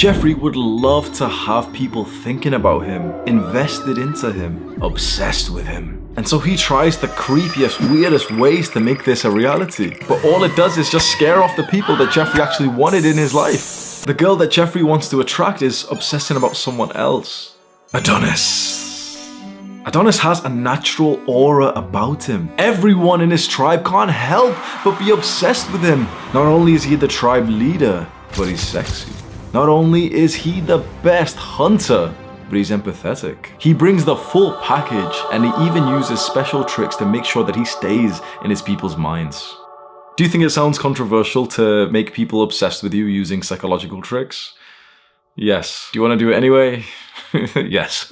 Jeffrey would love to have people thinking about him, invested into him, obsessed with him. And so he tries the creepiest, weirdest ways to make this a reality. But all it does is just scare off the people that Jeffrey actually wanted in his life. The girl that Jeffrey wants to attract is obsessing about someone else. Adonis. Adonis has a natural aura about him. Everyone in his tribe can't help but be obsessed with him. Not only is he the tribe leader, but he's sexy. Not only is he the best hunter, but he's empathetic. He brings the full package, and he even uses special tricks to make sure that he stays in his people's minds. Do you think it sounds controversial to make people obsessed with you using psychological tricks? Yes. Do you want to do it anyway? Yes.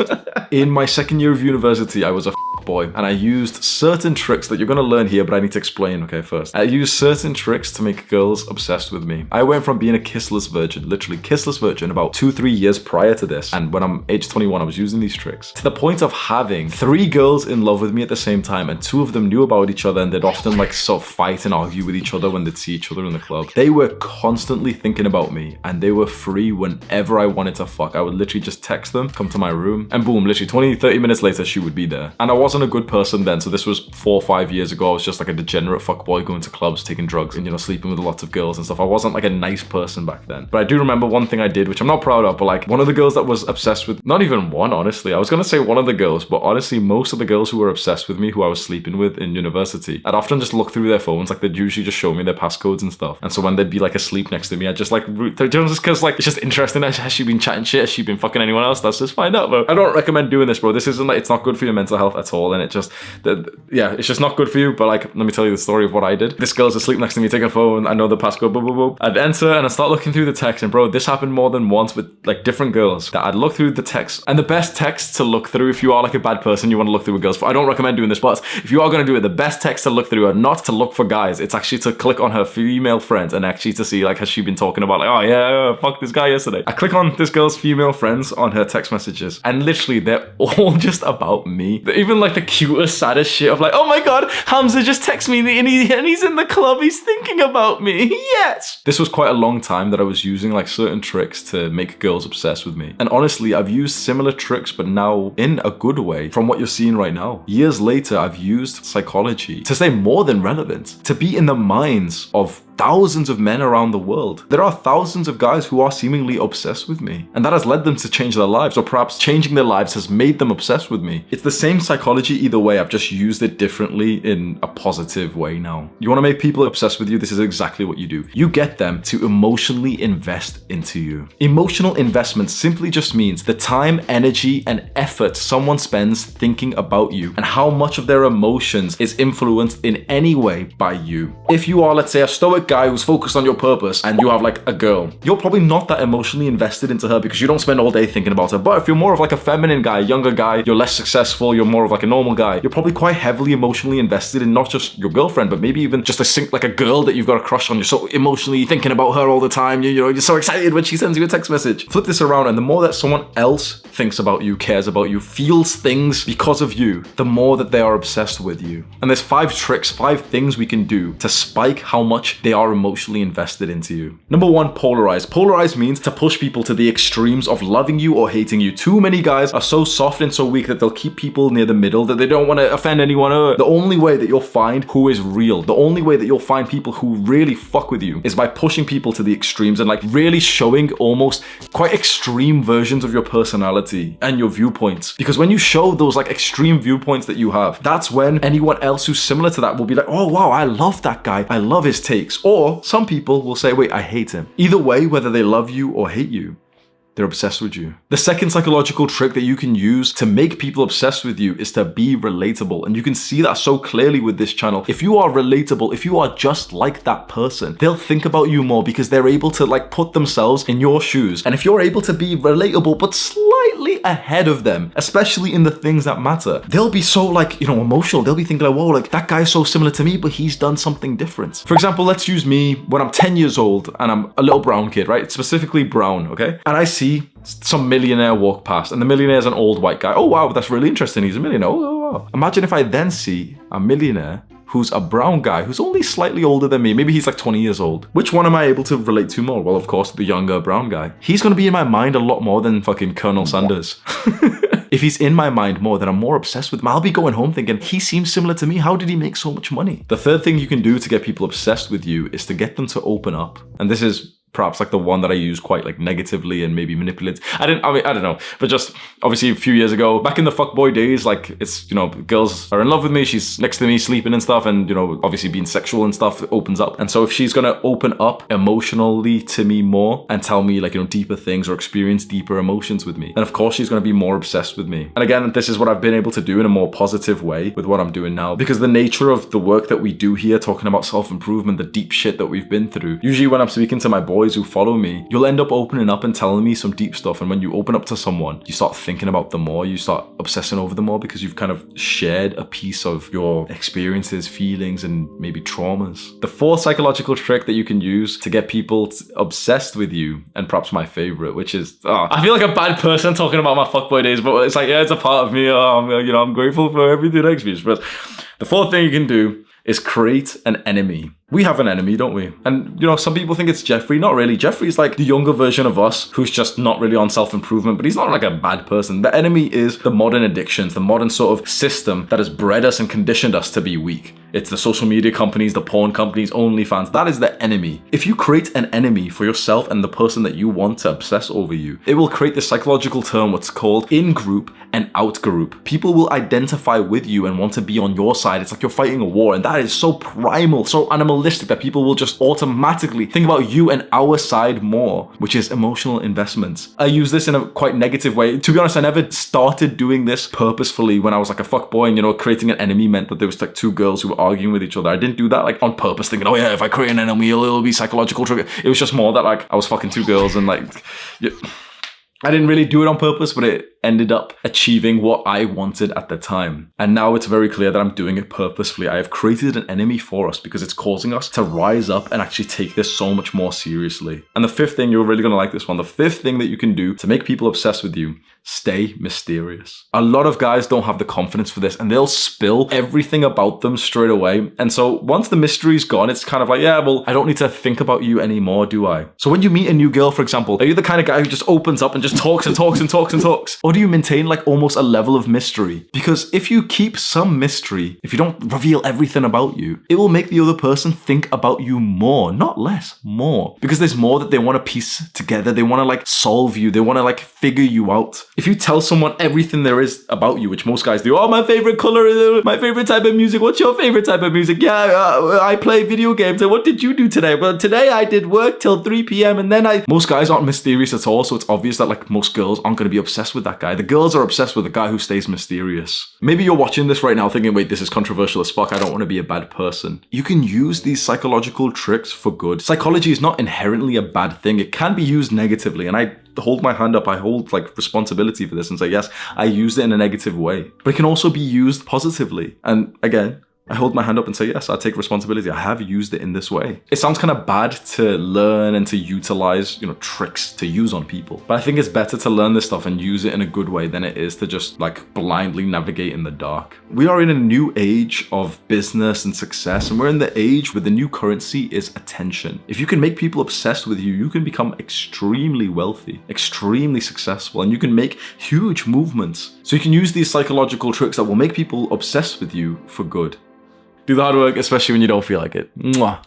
In my second year of university, I was a boy, and I used certain tricks that you're gonna learn here, but I need to explain, okay, first. I used certain tricks to make girls obsessed with me. I went from being a kissless virgin, literally kissless virgin, about 2-3 years prior to this, and when I'm age 21, I was using these tricks, to the point of having 3 girls in love with me at the same time, and 2 of them knew about each other, and they'd often like sort of fight and argue with each other when they'd see each other in the club. They were constantly thinking about me, and they were free whenever I wanted to fuck. I would literally just text them, come to my room, and boom, literally 20-30 minutes later, she would be there. And I wasn't a good person then, so this was 4 or 5 years ago. I was just like a degenerate fuckboy going to clubs, taking drugs, and, you know, sleeping with lots of girls and stuff. I wasn't like a nice person back then. But I do remember one thing I did, which I'm not proud of, but like one of the girls that was obsessed with, not even one, honestly. I was gonna say one of the girls, but honestly, most of the girls who were obsessed with me, who I was sleeping with in university, I'd often just look through their phones, like they'd usually just show me their passcodes and stuff. And so when they'd be like asleep next to me, I'd just like, just cause like, it's just interesting. Has she been chatting shit? Has she been fucking anyone else? Let's just find out, bro. I don't recommend doing this, bro. This isn't like, it's not good for your mental health at all. And it just, yeah, it's just not good for you. But like, let me tell you the story of what I did. This girl's asleep next to me, take her phone. I know the passcode, boop, boop, boop. I'd enter and I'd start looking through the text. And bro, this happened more than once with like different girls, that I'd look through the text. And the best text to look through, if you are like a bad person, you want to look through with girls, I don't recommend doing this, but if you are going to do it, the best text to look through are not to look for guys. It's actually to click on her female friends and actually to see like, has she been talking about like, oh yeah, fuck this guy yesterday. I click on this girl's female friends on her text messages, and literally they're all just about me. They're even like the cutest, saddest shit of like, oh my god, Hamza just texted me and he's in the club, he's thinking about me. Yes! This was quite a long time that I was using like certain tricks to make girls obsessed with me. And honestly, I've used similar tricks, but now in a good way from what you're seeing right now. Years later, I've used psychology to stay more than relevant, to be in the minds of thousands of men around the world. There are thousands of guys who are seemingly obsessed with me, and that has led them to change their lives, or perhaps changing their lives has made them obsessed with me. It's the same psychology either way, I've just used it differently in a positive way now. You want to make people obsessed with you, this is exactly what you do. You get them to emotionally invest into you. Emotional investment simply just means the time, energy, and effort someone spends thinking about you, and how much of their emotions is influenced in any way by you. If you are, let's say, a stoic guy who's focused on your purpose, and you have like a girl, you're probably not that emotionally invested into her because you don't spend all day thinking about her. But if you're more of like a feminine guy, younger guy, you're less successful, you're more of like a normal guy, you're probably quite heavily emotionally invested in not just your girlfriend, but maybe even just like a girl that you've got a crush on. You're so emotionally thinking about her all the time. You're so excited when she sends you a text message. Flip this around, and the more that someone else thinks about you, cares about you, feels things because of you, the more that they are obsessed with you. And there's 5 tricks, 5 things we can do to spike how much they are emotionally invested into you. Number 1, polarize. Polarize means to push people to the extremes of loving you or hating you. Too many guys are so soft and so weak that they'll keep people near the middle, that they don't want to offend anyone. The only way that you'll find who is real, the only way that you'll find people who really fuck with you is by pushing people to the extremes and like really showing almost quite extreme versions of your personality and your viewpoints. Because when you show those like extreme viewpoints that you have, that's when anyone else who's similar to that will be like, oh wow, I love that guy, I love his takes. Or some people will say, wait, I hate him. Either way, whether they love you or hate you, they're obsessed with you. The second psychological trick that you can use to make people obsessed with you is to be relatable. And you can see that so clearly with this channel. If you are relatable, if you are just like that person, they'll think about you more because they're able to like put themselves in your shoes. And if you're able to be relatable, but slightly ahead of them, especially in the things that matter, they'll be so like, emotional. They'll be thinking like, whoa, like that guy's so similar to me, but he's done something different. For example, let's use me when I'm 10 years old and I'm a little brown kid, right? Specifically brown, okay? And I see some millionaire walk past, and the millionaire's an old white guy. Oh wow, that's really interesting. He's a millionaire. Oh wow. Imagine if I then see a millionaire who's a brown guy who's only slightly older than me. Maybe he's like 20 years old. Which one am I able to relate to more? Well, of course, the younger brown guy. He's gonna be in my mind a lot more than fucking Colonel Sanders. If he's in my mind more, then I'm more obsessed with him. I'll be going home thinking, he seems similar to me. How did he make so much money? The third thing you can do to get people obsessed with you is to get them to open up. And this is perhaps like the one that I use quite like negatively and maybe manipulate. I don't know. But just obviously a few years ago, back in the fuckboy days, like it's, you know, girls are in love with me. She's next to me sleeping and stuff. And, you know, obviously being sexual and stuff opens up. And so if she's going to open up emotionally to me more and tell me like, you know, deeper things or experience deeper emotions with me, then of course she's going to be more obsessed with me. And again, this is what I've been able to do in a more positive way with what I'm doing now, because the nature of the work that we do here, talking about self-improvement, the deep shit that we've been through, usually when I'm speaking to my boys who follow me, you'll end up opening up and telling me some deep stuff. And when you open up to someone, you start thinking about them more, you start obsessing over them more, because you've kind of shared a piece of your experiences, feelings, and maybe traumas. The fourth psychological trick that you can use to get people obsessed with you, and perhaps my favorite, which is, I feel like a bad person talking about my fuckboy days, but it's like, yeah, it's a part of me. I'm grateful for everything I experienced. But the fourth thing you can do is create an enemy. We have an enemy, don't we? And, you know, some people think it's Jeffrey. Not really. Jeffrey's like the younger version of us who's just not really on self-improvement, but he's not like a bad person. The enemy is the modern addictions, the modern sort of system that has bred us and conditioned us to be weak. It's the social media companies, the porn companies, OnlyFans. That is the enemy. If you create an enemy for yourself and the person that you want to obsess over you, it will create this psychological term, what's called in-group and out-group. People will identify with you and want to be on your side. It's like you're fighting a war, and that is so primal, so animalistic, that people will just automatically think about you and our side more, which is emotional investments. I use this in a quite negative way. To be honest, I never started doing this purposefully when I was like a fuckboy and, you know, creating an enemy meant that there was like two girls who were arguing with each other. I didn't do that like on purpose, thinking, oh yeah, if I create an enemy, it'll be psychological trigger. It was just more that like I was fucking two girls and like, I didn't really do it on purpose, but it ended up achieving what I wanted at the time. And now it's very clear that I'm doing it purposefully. I have created an enemy for us because it's causing us to rise up and actually take this so much more seriously. And the fifth thing, you're really going to like this one. The fifth thing that you can do to make people obsessed with you, stay mysterious. A lot of guys don't have the confidence for this, and they'll spill everything about them straight away. And so once the mystery's gone, it's kind of like, yeah, well, I don't need to think about you anymore, do I? So when you meet a new girl, for example, are you the kind of guy who just opens up and just talks and talks and talks and talks? Or do you maintain like almost a level of mystery? Because if you keep some mystery, if you don't reveal everything about you, it will make the other person think about you more, not less, more. Because there's more that they want to piece together. They want to like solve you. They want to like figure you out. If you tell someone everything there is about you, which most guys do, oh, my favorite color is my favorite type of music. What's your favorite type of music? Yeah, I play video games. And what did you do today? Well, today I did work till 3 p.m. and then most guys aren't mysterious at all. So it's obvious that like most girls aren't going to be obsessed with that guy. The girls are obsessed with the guy who stays mysterious. Maybe you're watching this right now thinking, wait, this is controversial as fuck. I don't want to be a bad person. You can use these psychological tricks for good. Psychology is not inherently a bad thing. It can be used negatively. And I hold my hand up. I hold like responsibility for this and say, yes, I used it in a negative way. But it can also be used positively. And again, I hold my hand up and say, yes, I take responsibility. I have used it in this way. It sounds kind of bad to learn and to utilize, tricks to use on people. But I think it's better to learn this stuff and use it in a good way than it is to just like blindly navigate in the dark. We are in a new age of business and success, and we're in the age where the new currency is attention. If you can make people obsessed with you, you can become extremely wealthy, extremely successful, and you can make huge movements. So you can use these psychological tricks that will make people obsessed with you for good. Do the hard work, especially when you don't feel like it. Mwah.